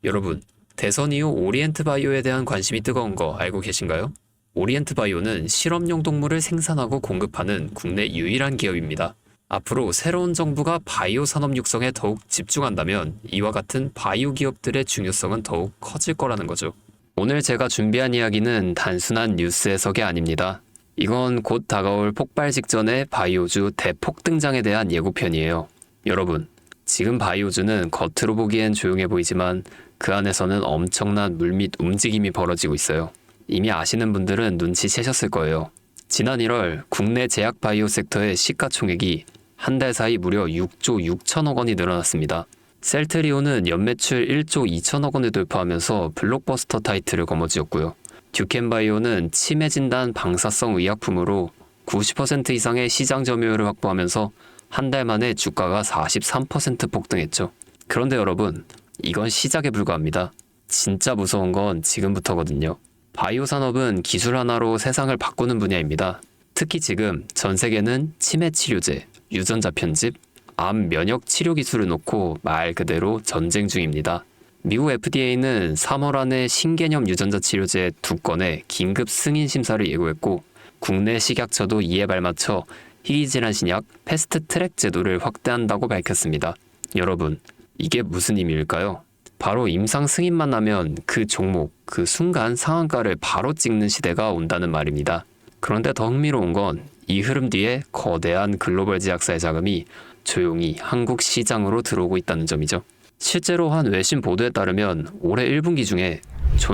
여러분, 대선 이후 오리엔트 바이오에 대한 관심이 뜨거운 거 알고 계신가요? 오리엔트 바이오는 실험용 동물을 생산하고 공급하는 국내 유일한 기업입니다. 앞으로 새로운 정부가 바이오 산업 육성에 더욱 집중한다면 이와 같은 바이오 기업들의 중요성은 더욱 커질 거라는 거죠. 오늘 제가 준비한 이야기는 단순한 뉴스 해석이 아닙니다. 이건 곧 다가올 폭발 직전의 바이오주 대폭 등장에 대한 예고편이에요. 여러분, 지금 바이오주는 겉으로 보기엔 조용해 보이지만 그 안에서는 엄청난 물밑 움직임이 벌어지고 있어요. 이미 아시는 분들은 눈치채셨을 거예요. 지난 1월 국내 제약 바이오 섹터의 시가총액이 한 달 사이 무려 6조 6천억 원이 늘어났습니다. 셀트리온은 연매출 1조 2천억 원을 돌파하면서 블록버스터 타이틀을 거머쥐었고요. 듀켄바이오는 치매 진단 방사성 의약품으로 90% 이상의 시장 점유율을 확보하면서 한 달 만에 주가가 43% 폭등했죠. 그런데 여러분, 이건 시작에 불과합니다. 진짜 무서운 건 지금부터거든요. 바이오 산업은 기술 하나로 세상을 바꾸는 분야입니다. 특히 지금 전 세계는 치매 치료제, 유전자 편집, 암 면역 치료 기술을 놓고 말 그대로 전쟁 중입니다. 미국 FDA는 3월 안에 신개념 유전자 치료제 2건의 긴급 승인 심사를 예고했고, 국내 식약처도 이에 발맞춰 희귀질환 신약 패스트 트랙 제도를 확대한다고 밝혔습니다. 여러분, 이게 무슨 의미일까요? 바로 임상 승인만 나면 그 종목, 그 순간 상한가를 바로 찍는 시대가 온다는 말입니다. 그런데 더 흥미로운 건 이 흐름 뒤에 거대한 글로벌 제약사의 자금이 조용히 한국 시장으로 들어오고 있다는 점이죠. 실제로 한 외신 보도에 따르면 올해 1분기 중에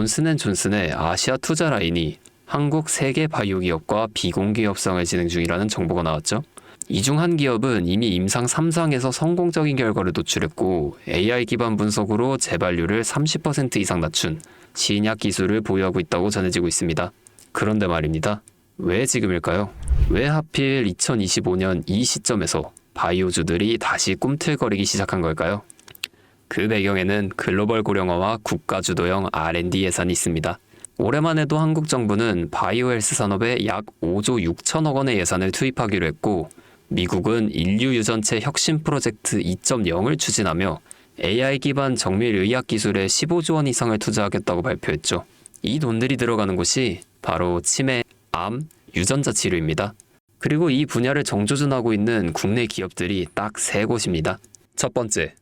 존슨앤존슨의 아시아 투자 라인이 한국 세계 바이오 기업과 비공개 협상을 진행 중이라는 정보가 나왔죠. 이 중 한 기업은 이미 임상 3상에서 성공적인 결과를 도출했고 AI 기반 분석으로 재발률을 30% 이상 낮춘 신약 기술을 보유하고 있다고 전해지고 있습니다. 그런데 말입니다. 왜 지금일까요? 왜 하필 2025년 이 시점에서 바이오주들이 다시 꿈틀거리기 시작한 걸까요? 그 배경에는 글로벌 고령화와 국가 주도형 R&D 예산이 있습니다. 올해만 해도 한국 정부는 바이오 헬스 산업에 약 5조 6천억 원의 예산을 투입하기로 했고, 미국은 인류 유전체 혁신 프로젝트 2.0을 추진하며 AI 기반 정밀 의학 기술에 15조 원 이상을 투자하겠다고 발표했죠. 이 돈들이 들어가는 곳이 바로 치매, 암, 유전자 치료입니다. 그리고 이 분야를 정조준하고 있는 국내 기업들이 딱 3곳입니다. 첫 번째,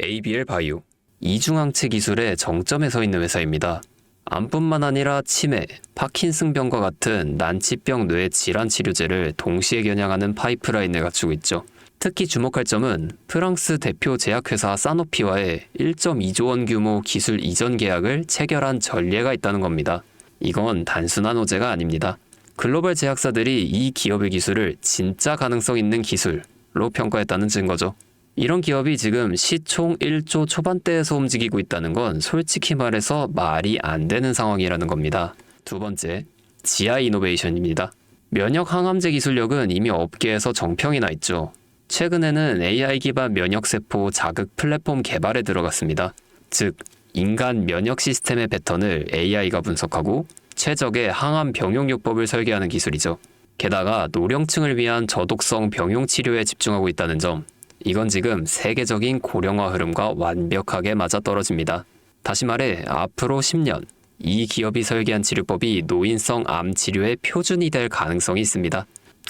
ABL 바이오. 이중항체 기술의 정점에 서 있는 회사입니다. 암뿐만 아니라 치매, 파킨슨병과 같은 난치병 뇌 질환 치료제를 동시에 겨냥하는 파이프라인을 갖추고 있죠. 특히 주목할 점은 프랑스 대표 제약회사 사노피와의 1.2조 원 규모 기술 이전 계약을 체결한 전례가 있다는 겁니다. 이건 단순한 호재가 아닙니다. 글로벌 제약사들이 이 기업의 기술을 진짜 가능성 있는 기술로 평가했다는 증거죠. 이런 기업이 지금 시총 1조 초반대에서 움직이고 있다는 건 솔직히 말해서 말이 안 되는 상황이라는 겁니다. 두 번째, GI 이노베이션입니다. 면역 항암제 기술력은 이미 업계에서 정평이 나 있죠. 최근에는 AI 기반 면역세포 자극 플랫폼 개발에 들어갔습니다. 즉, 인간 면역 시스템의 패턴을 AI가 분석하고 최적의 항암 병용요법을 설계하는 기술이죠. 게다가 노령층을 위한 저독성 병용 치료에 집중하고 있다는 점, 이건 지금 세계적인 고령화 흐름과 완벽하게 맞아떨어집니다. 다시 말해 앞으로 10년 이 기업이 설계한 치료법이 노인성 암 치료의 표준이 될 가능성이 있습니다.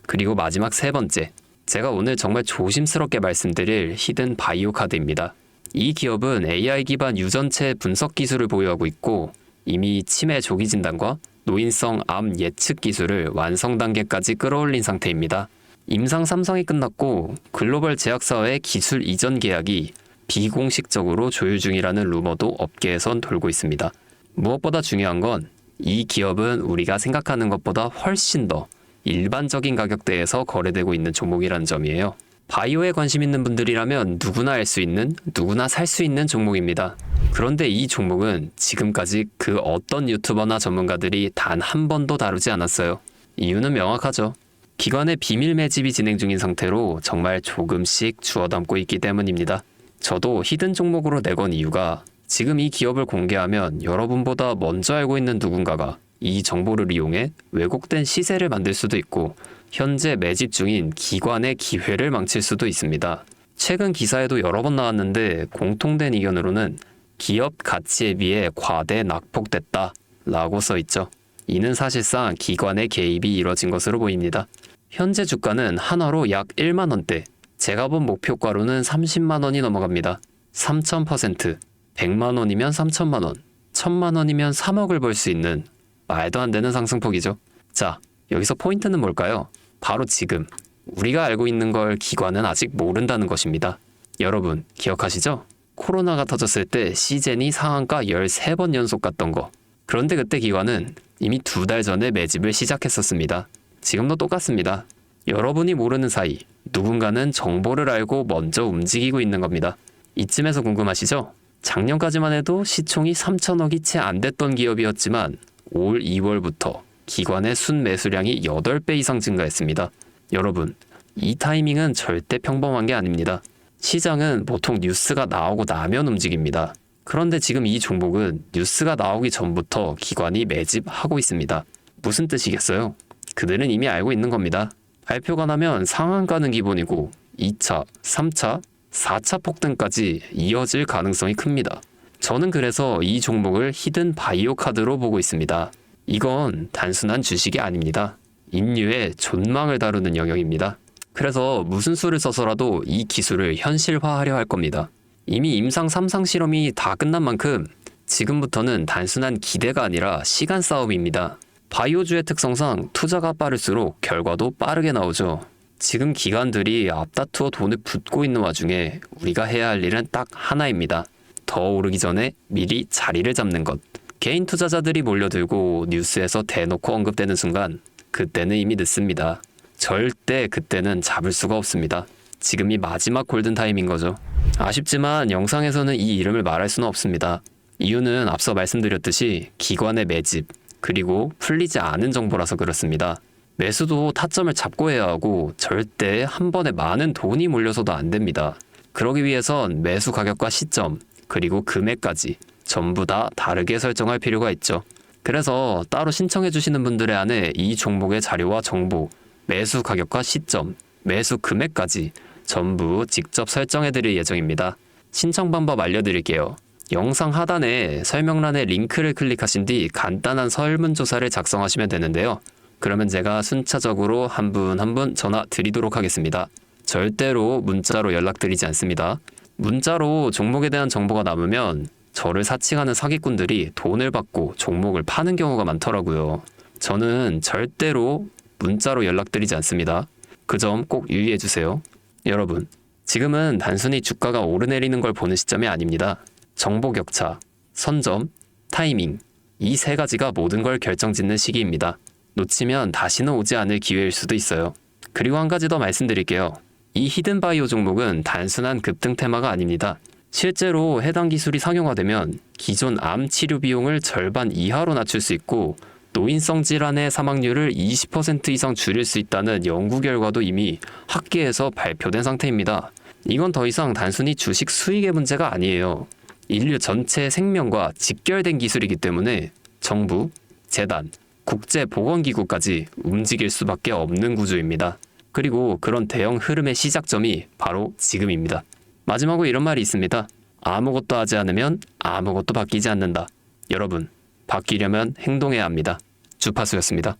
그리고 마지막 세 번째, 제가 오늘 정말 조심스럽게 말씀드릴 히든 바이오 카드입니다. 이 기업은 AI 기반 유전체 분석 기술을 보유하고 있고 이미 치매 조기 진단과 노인성 암 예측 기술을 완성 단계까지 끌어올린 상태입니다. 임상 3상이 끝났고 글로벌 제약사와의 기술 이전 계약이 비공식적으로 조율 중이라는 루머도 업계에선 돌고 있습니다. 무엇보다 중요한 건 이 기업은 우리가 생각하는 것보다 훨씬 더 일반적인 가격대에서 거래되고 있는 종목이라는 점이에요. 바이오에 관심 있는 분들이라면 누구나 알 수 있는, 누구나 살 수 있는 종목입니다. 그런데 이 종목은 지금까지 그 어떤 유튜버나 전문가들이 단 한 번도 다루지 않았어요. 이유는 명확하죠. 기관의 비밀 매집이 진행 중인 상태로 정말 조금씩 주워 담고 있기 때문입니다. 저도 히든 종목으로 내건 이유가 지금 이 기업을 공개하면 여러분보다 먼저 알고 있는 누군가가 이 정보를 이용해 왜곡된 시세를 만들 수도 있고 현재 매집 중인 기관의 기회를 망칠 수도 있습니다. 최근 기사에도 여러 번 나왔는데 공통된 의견으로는 기업 가치에 비해 과대 낙폭됐다 라고 써있죠. 이는 사실상 기관의 개입이 이뤄진 것으로 보입니다. 현재 주가는 한화로 약 1만원대, 제가 본 목표가로는 30만원이 넘어갑니다. 3000%, 100만원이면 3천만원, 1000만원이면 3억을 벌 수 있는 말도 안 되는 상승폭이죠. 자, 여기서 포인트는 뭘까요? 바로 지금 우리가 알고 있는 걸 기관은 아직 모른다는 것입니다. 여러분 기억하시죠? 코로나가 터졌을 때 시젠이 상한가 13번 연속 갔던 거. 그런데 그때 기관은 이미 2달 전에 매집을 시작했었습니다. 지금도 똑같습니다. 여러분이 모르는 사이 누군가는 정보를 알고 먼저 움직이고 있는 겁니다. 이쯤에서 궁금하시죠? 작년까지만 해도 시총이 3천억이 채 안 됐던 기업이었지만 올 2월부터 기관의 순매수량이 8배 이상 증가했습니다. 여러분, 이 타이밍은 절대 평범한 게 아닙니다. 시장은 보통 뉴스가 나오고 나면 움직입니다. 그런데 지금 이 종목은 뉴스가 나오기 전부터 기관이 매집하고 있습니다. 무슨 뜻이겠어요? 그들은 이미 알고 있는 겁니다. 발표가 나면 상한가는 기본이고 2차, 3차, 4차 폭등까지 이어질 가능성이 큽니다. 저는 그래서 이 종목을 히든 바이오 카드로 보고 있습니다. 이건 단순한 주식이 아닙니다. 인류의 존망을 다루는 영역입니다. 그래서 무슨 수를 써서라도 이 기술을 현실화하려 할 겁니다. 이미 임상 3상 실험이 다 끝난 만큼 지금부터는 단순한 기대가 아니라 시간 싸움입니다. 바이오주의 특성상 투자가 빠를수록 결과도 빠르게 나오죠. 지금 기관들이 앞다투어 돈을 붓고 있는 와중에 우리가 해야 할 일은 딱 하나입니다. 더 오르기 전에 미리 자리를 잡는 것. 개인 투자자들이 몰려들고 뉴스에서 대놓고 언급되는 순간 그때는 이미 늦습니다. 절대 그때는 잡을 수가 없습니다. 지금이 마지막 골든타임인 거죠. 아쉽지만 영상에서는 이 이름을 말할 수는 없습니다. 이유는 앞서 말씀드렸듯이 기관의 매집, 그리고 풀리지 않은 정보라서 그렇습니다. 매수도 타점을 잡고 해야 하고 절대 한 번에 많은 돈이 몰려서도 안 됩니다. 그러기 위해선 매수 가격과 시점, 그리고 금액까지 전부 다 다르게 설정할 필요가 있죠. 그래서 따로 신청해 주시는 분들의 안에 이 종목의 자료와 정보, 매수 가격과 시점, 매수 금액까지 전부 직접 설정해 드릴 예정입니다. 신청 방법 알려드릴게요. 영상 하단에 설명란에 링크를 클릭하신 뒤 간단한 설문조사를 작성하시면 되는데요. 그러면 제가 순차적으로 한 분 한 분 전화 드리도록 하겠습니다. 절대로 문자로 연락드리지 않습니다. 문자로 종목에 대한 정보가 남으면 저를 사칭하는 사기꾼들이 돈을 받고 종목을 파는 경우가 많더라고요. 저는 절대로 문자로 연락드리지 않습니다. 그 점 꼭 유의해 주세요. 여러분, 지금은 단순히 주가가 오르내리는 걸 보는 시점이 아닙니다. 정보 격차, 선점, 타이밍, 이 세 가지가 모든 걸 결정짓는 시기입니다. 놓치면 다시는 오지 않을 기회일 수도 있어요. 그리고 한 가지 더 말씀드릴게요. 이 히든바이오 종목은 단순한 급등 테마가 아닙니다. 실제로 해당 기술이 상용화되면 기존 암 치료 비용을 절반 이하로 낮출 수 있고 노인성 질환의 사망률을 20% 이상 줄일 수 있다는 연구 결과도 이미 학계에서 발표된 상태입니다. 이건 더 이상 단순히 주식 수익의 문제가 아니에요. 인류 전체의 생명과 직결된 기술이기 때문에 정부, 재단, 국제보건기구까지 움직일 수밖에 없는 구조입니다. 그리고 그런 대형 흐름의 시작점이 바로 지금입니다. 마지막으로 이런 말이 있습니다. 아무것도 하지 않으면 아무것도 바뀌지 않는다. 여러분, 바뀌려면 행동해야 합니다. 주파수였습니다.